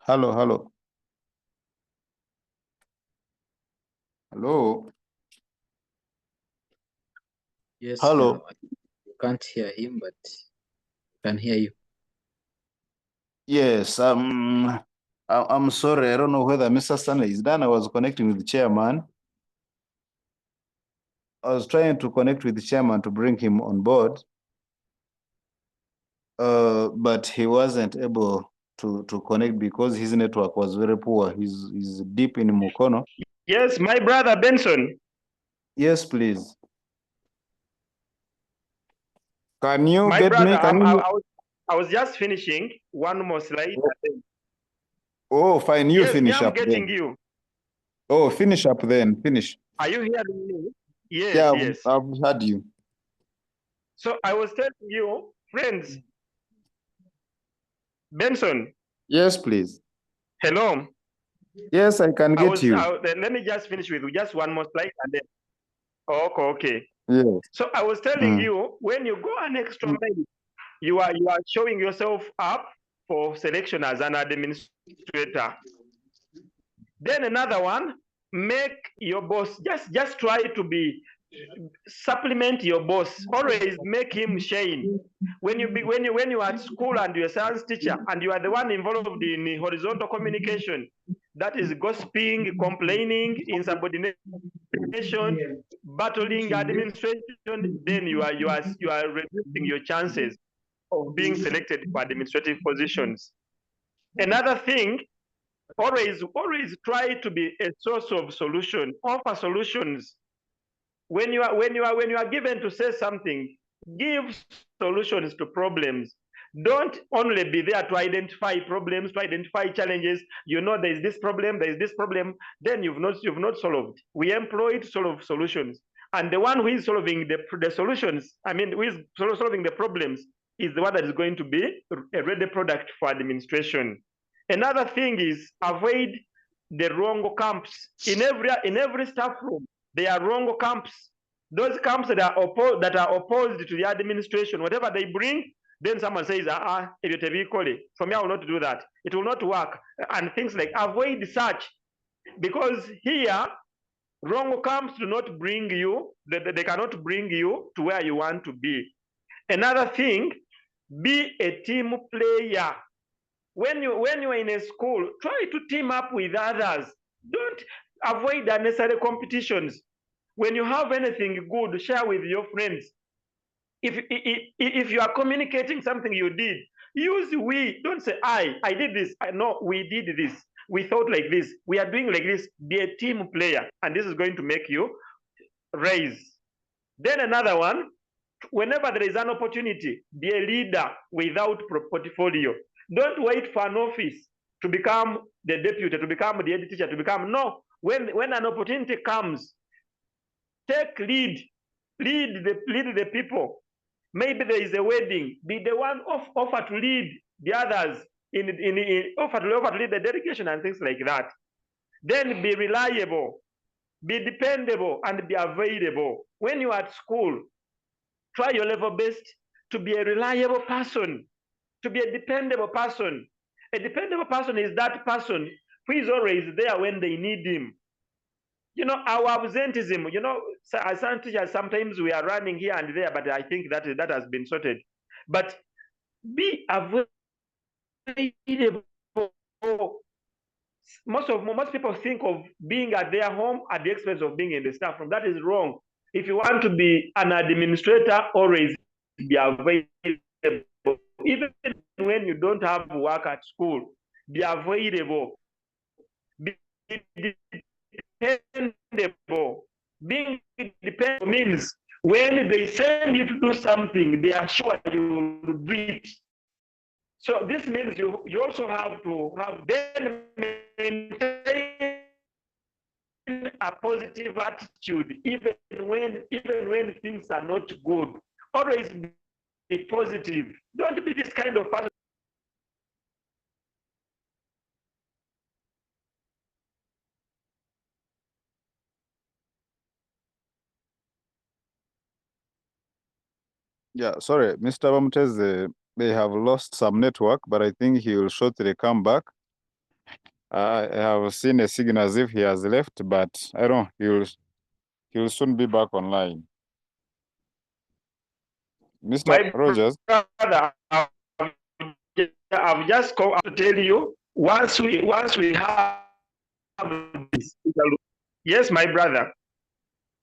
Hello, hello. Hello. Yes, Hello. you can't hear him, but I can hear you. Yes, I'm sorry. I don't know whether Mr. Stanley is done. I was connecting with the chairman. I was trying to connect with the chairman to bring him on board, but he wasn't able to connect because his network was very poor. He's deep in Mukono. Yes, my brother Benson. Yes, please. Can you My get brother, me? I was just finishing one more slide. Oh, fine. You Yes, finish I'm up getting then. you. Oh, finish up then. Finish. Are you hearing me? Yes, Yeah, yes. I've heard you. So I was telling you, friends, Benson. Yes, please. Hello. Yes, I can get you. Let me just finish with just one more slide and then. Okay. Yes. So I was telling you, when you go an extra mile, you are showing yourself up for selection as an administrator. Then another one, make your boss just try to be supplement your boss. Always make him shine. When you are at school and you're a science teacher and you are the one involved in horizontal communication, that is gossiping, complaining, insubordination, battling administration, then you are reducing your chances of being selected for administrative positions. Another thing, always try to be a source of solution. Offer solutions. When you are given to say something, give solutions to problems. Don't only be there to identify problems, to identify challenges. You know there is this problem, then you've not solved. We employ to solve solutions. And the one who is solving the solutions, who is solving the problems, is the one that is going to be a ready product for administration. Another thing is avoid the wrong camps. In every staff room, there are wrong camps. Those camps that are opposed to the administration, whatever they bring, then someone says, for me, I will not do that. It will not work. And things like avoid such, because here, wrong camps do not bring you, they cannot bring you to where you want to be. Another thing, be a team player. When you are in a school, try to team up with others. Don't avoid unnecessary competitions. When you have anything good, share with your friends. If you are communicating something you did, use we. Don't say I did this. No, we did this. We thought like this. We are doing like this. Be a team player, and this is going to make you raise. Then another one, whenever there is an opportunity, be a leader without portfolio. Don't wait for an office to become the deputy, to become the head teacher, to become, no. When an opportunity comes, take lead the people. Maybe there is a wedding, be the one offer to lead the others, offer to lead the delegation and things like that. Then be reliable, be dependable, and be available. When you are at school, try your level best to be a reliable person, to be a dependable person. A dependable person is that person who is always there when they need him. Our absenteeism, as teachers, sometimes we are running here and there, but I think that has been sorted. But be available. Most people think of being at their home at the expense of being in the staff room. That is wrong. If you want to be an administrator, always be available. Even when you don't have work at school, be available. Be dependable. Being dependable means when they send you to do something, they are sure you will do it. So this means you also have to then maintain a positive attitude, even when things are not good. Always be positive. Don't be this kind of person. Yeah, sorry, Mr. Bamuteze, they have lost some network, but I think he will shortly come back. I have seen a signal as if he has left, but I don't know, he will soon be back online. Mr. My Rogers. Brother, I've just come to tell you, once we have this. Yes, my brother.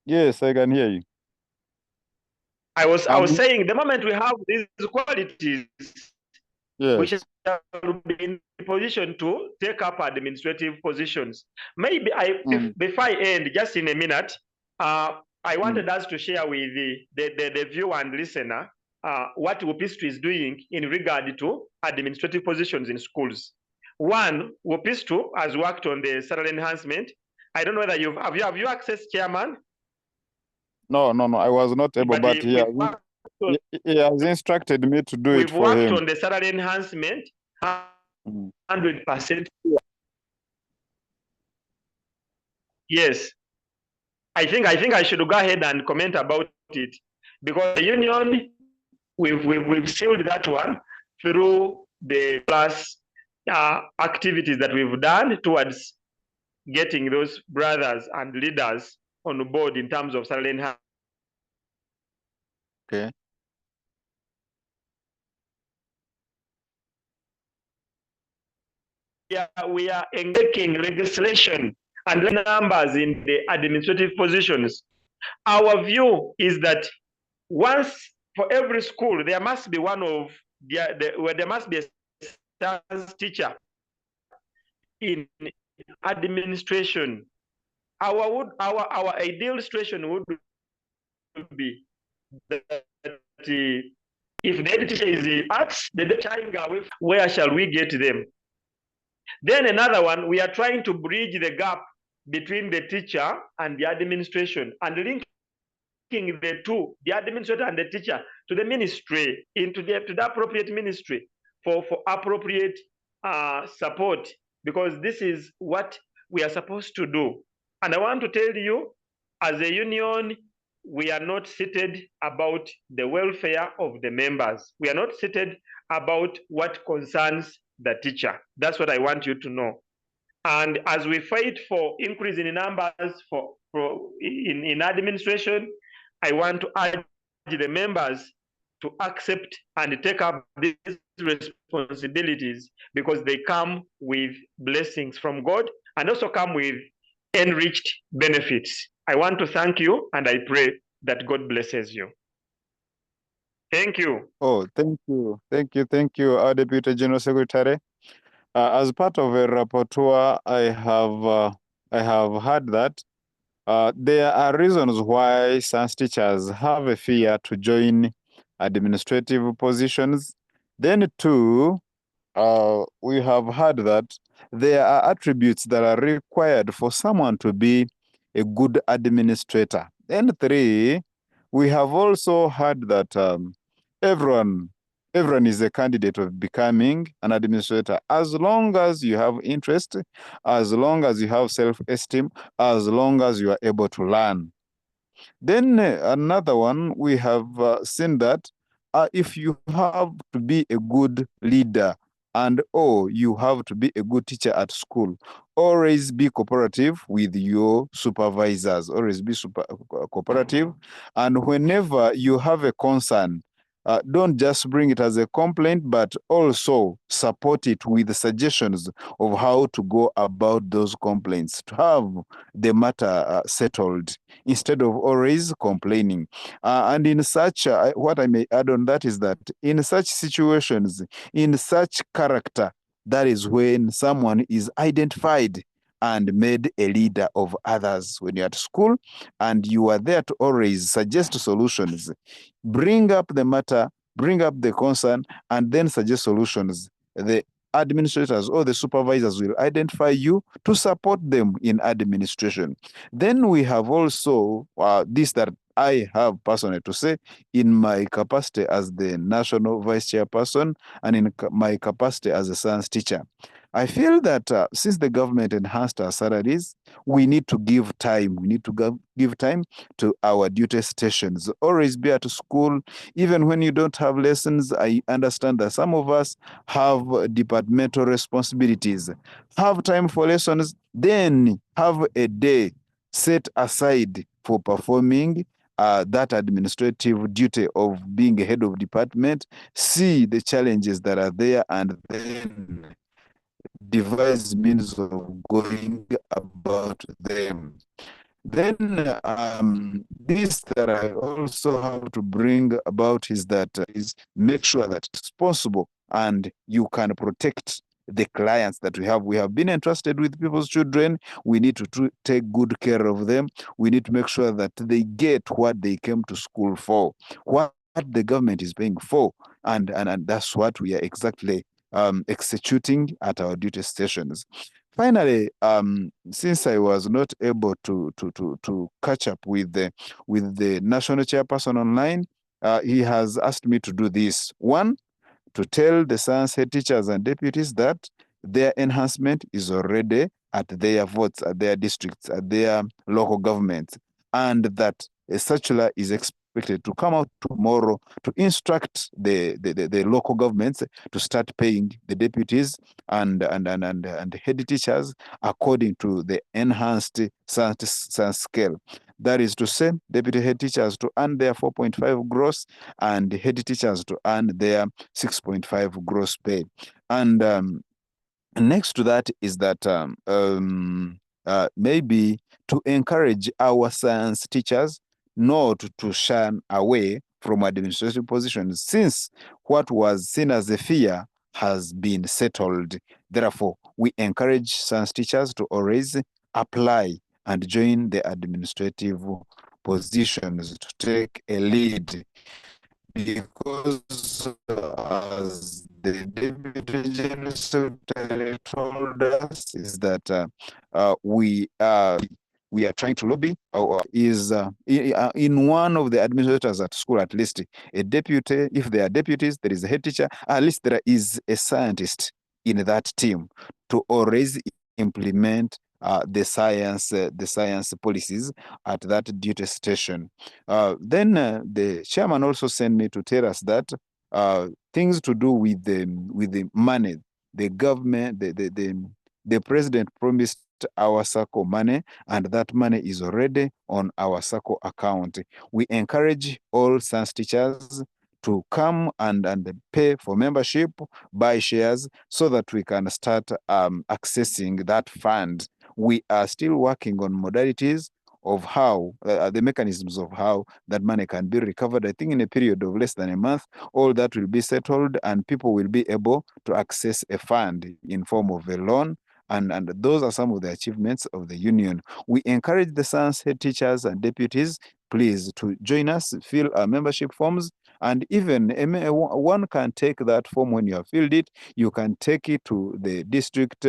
Yes, I can hear you. I was saying, the moment we have these qualities, yes, we shall be in position to take up administrative positions. Maybe before I end, just in a minute, I wanted us to share with the viewer and listener what UPSTU is doing in regard to administrative positions in schools. One, UPSTU has worked on the salary enhancement. I don't know whether have you accessed chairman? No, I was not able, but he has instructed me to do it for him. We've worked on the salary enhancement, 100%. Yes. I think I should go ahead and comment about it, because the union, we've sealed that one through the plus activities that we've done towards getting those brothers and leaders on board in terms of salary enhancement. Okay. Yeah, we are engaging legislation and numbers in the administrative positions. Our view is that once for every school, there must be where there must be a science teacher in administration. Our ideal situation would be that if the head teacher is in arts, the teacher, where shall we get them? Then another one, we are trying to bridge the gap between the teacher and the administration and linking the two, the administrator and the teacher, to the ministry, to the appropriate ministry for appropriate support, because this is what we are supposed to do. And I want to tell you, as a union, we are not seated about the welfare of the members. We are not seated about what concerns the teacher. That's what I want you to know. And as we fight for increase in numbers in administration, I want to urge the members to accept and take up these responsibilities, because they come with blessings from God and also come with enriched benefits. I want to thank you, and I pray that God blesses you. Thank you. Oh, thank you. Thank you, our Deputy General Secretary. As part of a rapporteur, I have heard that there are reasons why science teachers have a fear to join administrative positions. Then too, we have heard that there are attributes that are required for someone to be a good administrator. Then three, we have also heard that everyone is a candidate of becoming an administrator, as long as you have interest, as long as you have self-esteem, as long as you are able to learn. Then another one, we have seen that if you have to be a good leader you have to be a good teacher at school, always be cooperative with your supervisors, always be cooperative. And whenever you have a concern, don't just bring it as a complaint, but also support it with suggestions of how to go about those complaints, to have the matter settled, instead of always complaining. And in such, what I may add on that is that in such situations, in such character, that is when someone is identified and made a leader of others. When you're at school and you are there to always suggest solutions, bring up the matter, bring up the concern, and then suggest solutions. The administrators or the supervisors will identify you to support them in administration. Then we have also this that I have personally to say in my capacity as the National Vice Chairperson and in my capacity as a science teacher. I feel that since the government enhanced our salaries, we need to give time. We need to give time to our duty stations. Always be at school, even when you don't have lessons. I understand that some of us have departmental responsibilities. Have time for lessons, then have a day set aside for performing that administrative duty of being a head of department. See the challenges that are there, and then devise means of going about them. Then this that I also have to bring about is that is make sure that it's possible and you can protect the clients that we have. We have been entrusted with people's children. We need to take good care of them. We need to make sure that they get what they came to school for, what the government is paying for, and that's what we are exactly executing at our duty stations. Finally, since I was not able to catch up with the national chairperson online, he has asked me to do this. One, to tell the science head teachers and deputies that their enhancement is already at their votes, at their districts, at their local governments, and that a circular is expected to come out tomorrow to instruct the local governments to start paying the deputies and head teachers according to the enhanced science scale. That is to say, deputy head teachers to earn their 4.5 gross and head teachers to earn their 6.5 gross pay. And next to that is that maybe to encourage our science teachers not to shun away from administrative positions, since what was seen as a fear has been settled. Therefore, we encourage science teachers to always apply and join the administrative positions to take a lead, because as the Deputy General Secretary told us, is that we are trying to lobby, in one of the administrators at school, at least a deputy. If there are deputies, there is a head teacher. At least there is a scientist in that team to always implement the science policies at that duty station. Then the chairman also sent me to tell us that things to do with the money, the government, the president promised our SACCO money, and that money is already on our SACCO account. We encourage all science teachers to come and pay for membership, buy shares, so that we can start accessing that fund. We are still working on modalities of how the mechanisms of how that money can be recovered. I think in a period of less than a month, all that will be settled and people will be able to access a fund in form of a loan. And those are some of the achievements of the union. We encourage the science head teachers and deputies, please, to join us, fill our membership forms, and even one can take that form. When you have filled it, you can take it to the district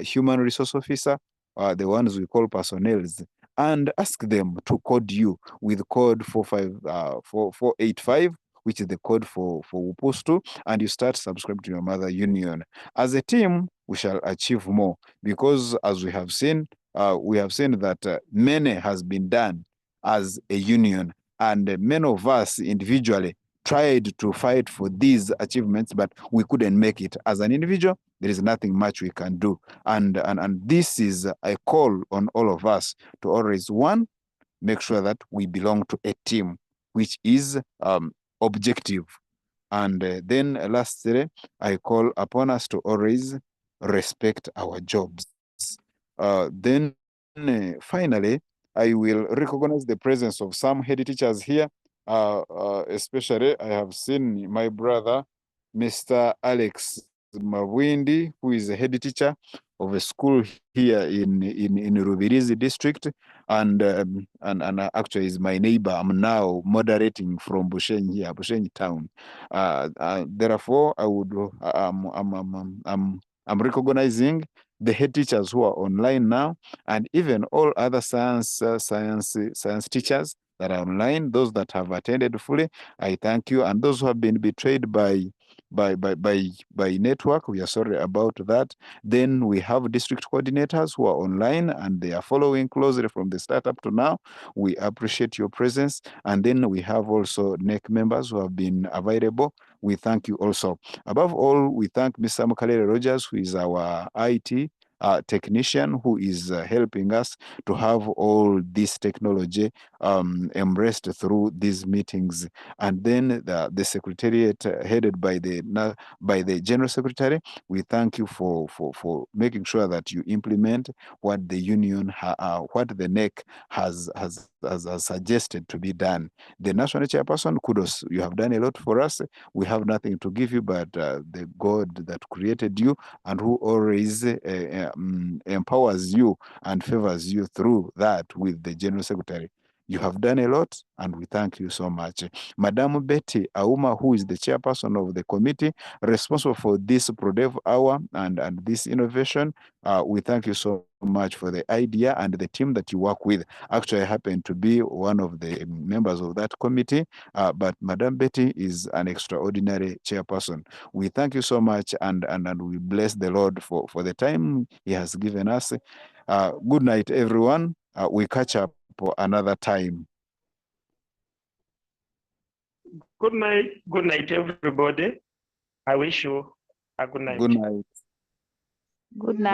human resource officer, the ones we call personnels, and ask them to code you with code 485, which is the code for UPSTU, and you start subscribing to your mother union. As a team, we shall achieve more, because as we have seen that many has been done as a union, and many of us individually tried to fight for these achievements, but we couldn't make it. As an individual, there is nothing much we can do. And this is a call on all of us to always, one, make sure that we belong to a team which is objective. And then lastly, I call upon us to always respect our jobs. Then finally, I will recognize the presence of some head teachers here. Especially, I have seen my brother, Mr. Alex Mawindi, who is a head teacher of a school here in Rubirizi district, and actually is my neighbor. I'm now moderating from Bushenyi here, Bushenyi town. Therefore, I would I'm recognizing the head teachers who are online now, and even all other science teachers that are online, those that have attended fully. I thank you, and those who have been betrayed by network, we are sorry about that. Then we have district coordinators who are online and they are following closely from the start up to now. We appreciate your presence. And then we have also NEC members who have been available. We thank you also. Above all, we thank Mr. Mukalele Rogers, who is our IT technician, who is helping us to have all this technology embraced through these meetings. And then the secretariat headed by the General Secretary, we thank you for making sure that you implement what the union, what the NEC has suggested to be done. The National Chairperson, kudos, you have done a lot for us. We have nothing to give you but the God that created you and who always empowers you and favors you through that with the General Secretary. You have done a lot, and we thank you so much. Madam Betty Auma, who is the chairperson of the committee responsible for this ProDev Hour and this innovation, we thank you so much for the idea and the team that you work with. Actually, I happen to be one of the members of that committee, but Madam Betty is an extraordinary chairperson. We thank you so much, and we bless the Lord for the time He has given us. Good night, everyone. We catch up for another time. Good night, everybody. I wish you a good night. Good night. Good night.